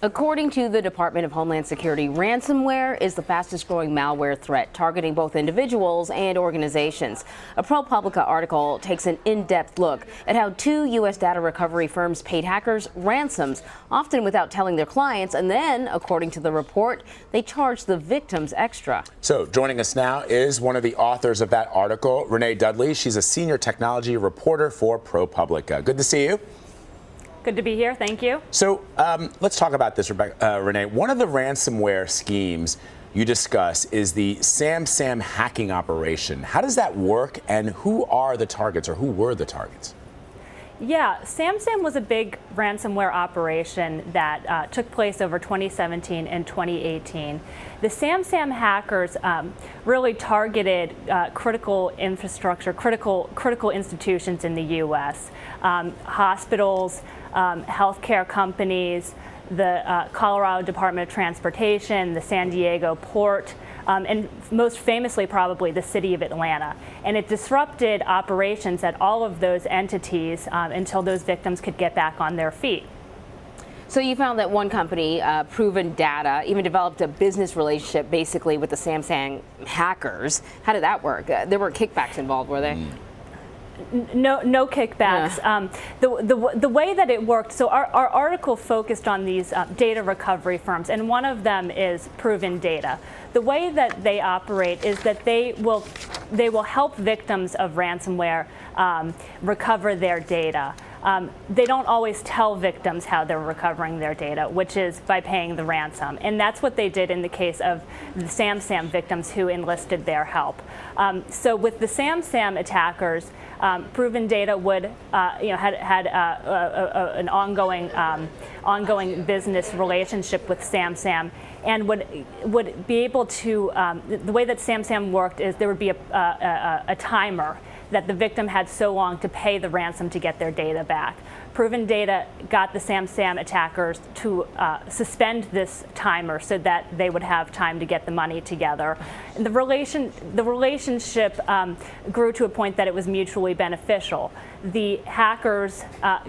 According to the Department of Homeland Security, ransomware is the fastest growing malware threat targeting both individuals and organizations. A ProPublica article takes an in-depth look at how 2 U.S. data recovery firms paid hackers ransoms, often without telling their clients, and then, according to the report, they charged the victims extra. So joining us now is one of the authors of that article, Renee Dudley. She's a senior technology reporter for ProPublica. Good to see you. Good to be here. Thank you. So let's talk about this, Renee. One of the ransomware schemes you discuss is the SamSam hacking operation. How does that work, and who are the targets, or who were the targets? Yeah, SamSam was a big ransomware operation that took place over 2017 and 2018. The SamSam hackers really targeted critical infrastructure, critical institutions in the U.S., hospitals, healthcare companies, the Colorado Department of Transportation, the San Diego port, and most famously probably the city of Atlanta. And it disrupted operations at all of those entities until those victims could get back on their feet. So you found that one company, Proven Data, even developed a business relationship basically with the SamSam hackers. How did that work? There were kickbacks involved, were they? No kickbacks. Yeah. The way that it worked, so our article focused on these data recovery firms, and one of them is Proven Data. The way that they operate is that they will help victims of ransomware recover their data. They don't always tell victims how they're recovering their data, which is by paying the ransom. And that's what they did in the case of the SamSam victims who enlisted their help. So with the SamSam attackers, Proven Data would, had an ongoing business relationship with SamSam, and would be able to. The way that SamSam worked is there would be a timer that the victim had so long to pay the ransom to get their data back. Proven Data got the SamSam attackers to suspend this timer so that they would have time to get the money together. And the relationship grew to a point that it was mutually beneficial. The hackers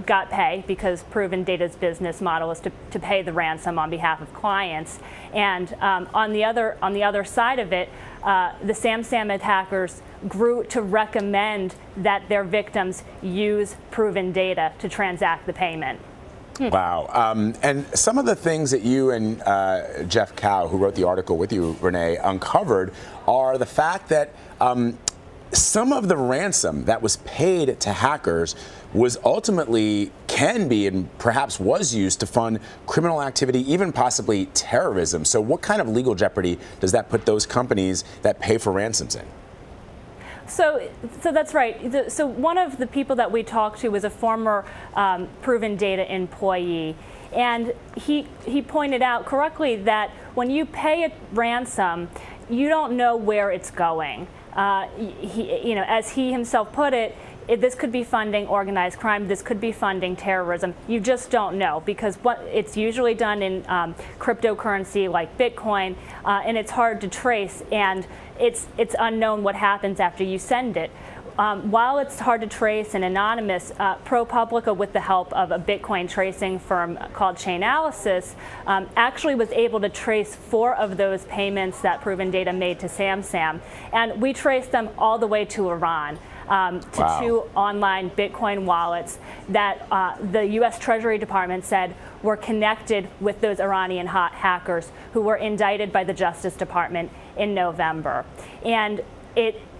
got pay because Proven Data's business model is to pay the ransom on behalf of clients. And on the other side of it, the SamSam attackers grew to recommend that their victims use Proven Data to transact the payment. Wow. And some of the things that you and Jeff Cow, who wrote the article with you, Renee, uncovered are the fact that some of the ransom that was paid to hackers was ultimately, can be, and perhaps was used to fund criminal activity, even possibly terrorism. So what kind of legal jeopardy does that put those companies that pay for ransoms in? So that's right. So one of the people that we talked to was a former Proven Data employee, and he pointed out correctly that when you pay a ransom, you don't know where it's going. As he himself put it, this could be funding organized crime, this could be funding terrorism. You just don't know, because it's usually done in cryptocurrency like Bitcoin, and it's hard to trace, and it's unknown what happens after you send it. While it's hard to trace and anonymous, ProPublica, with the help of a Bitcoin tracing firm called Chainalysis, actually was able to trace 4 of those payments that Proven Data made to SamSam, and we traced them all the way to Iran. To 2 online Bitcoin wallets that the U.S. Treasury Department said were connected with those Iranian hackers who were indicted by the Justice Department in November. And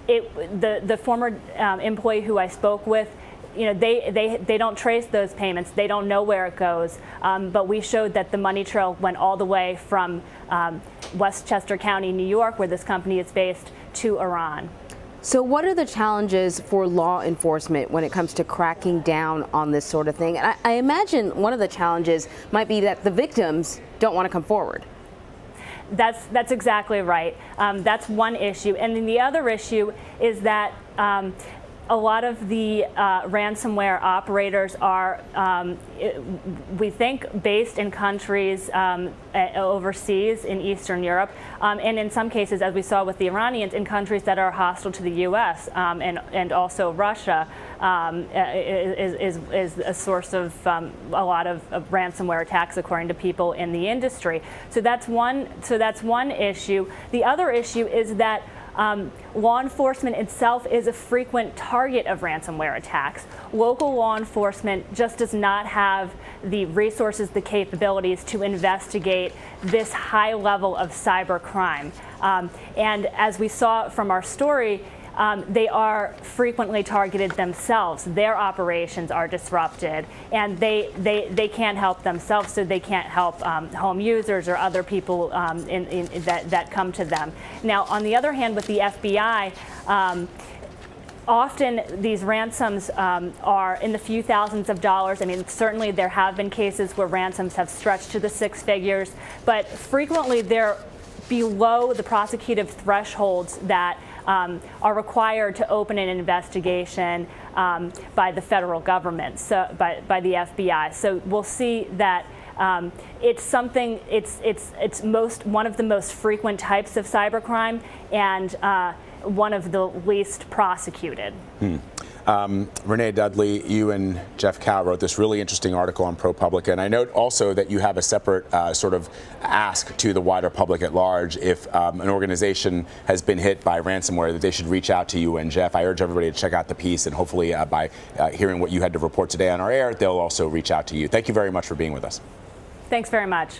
the former employee who I spoke with, they don't trace those payments. They don't know where it goes. But we showed that the money trail went all the way from Westchester County, New York, where this company is based, to Iran. So what are the challenges for law enforcement when it comes to cracking down on this sort of thing? And I imagine one of the challenges might be that the victims don't want to come forward. That's exactly right. That's one issue. And then the other issue is that a lot of the ransomware operators are, we think, based in countries overseas in Eastern Europe, and in some cases, as we saw with the Iranians, in countries that are hostile to the U.S. And also Russia is a source of a lot of ransomware attacks, according to people in the industry. So that's one issue. The other issue is that law enforcement itself is a frequent target of ransomware attacks. Local law enforcement just does not have the resources, the capabilities to investigate this high level of cyber crime. And as we saw from our story, they are frequently targeted themselves. Their operations are disrupted, and they can't help themselves, so they can't help home users or other people that come to them. Now, on the other hand, with the FBI, often these ransoms are in the few thousands of dollars. I mean, certainly there have been cases where ransoms have stretched to the 6 figures, but frequently they're below the prosecutive thresholds that are required to open an investigation by the federal government, so by the FBI. So we'll see that it's something. It's one of the most frequent types of cybercrime, and one of the least prosecuted. Renee Dudley, you and Jeff Cow wrote this really interesting article on ProPublica, and I note also that you have a separate sort of ask to the wider public at large if an organization has been hit by ransomware, that they should reach out to you and Jeff. I urge everybody to check out the piece, and hopefully by hearing what you had to report today on our air, they'll also reach out to you. Thank you very much for being with us. Thanks very much.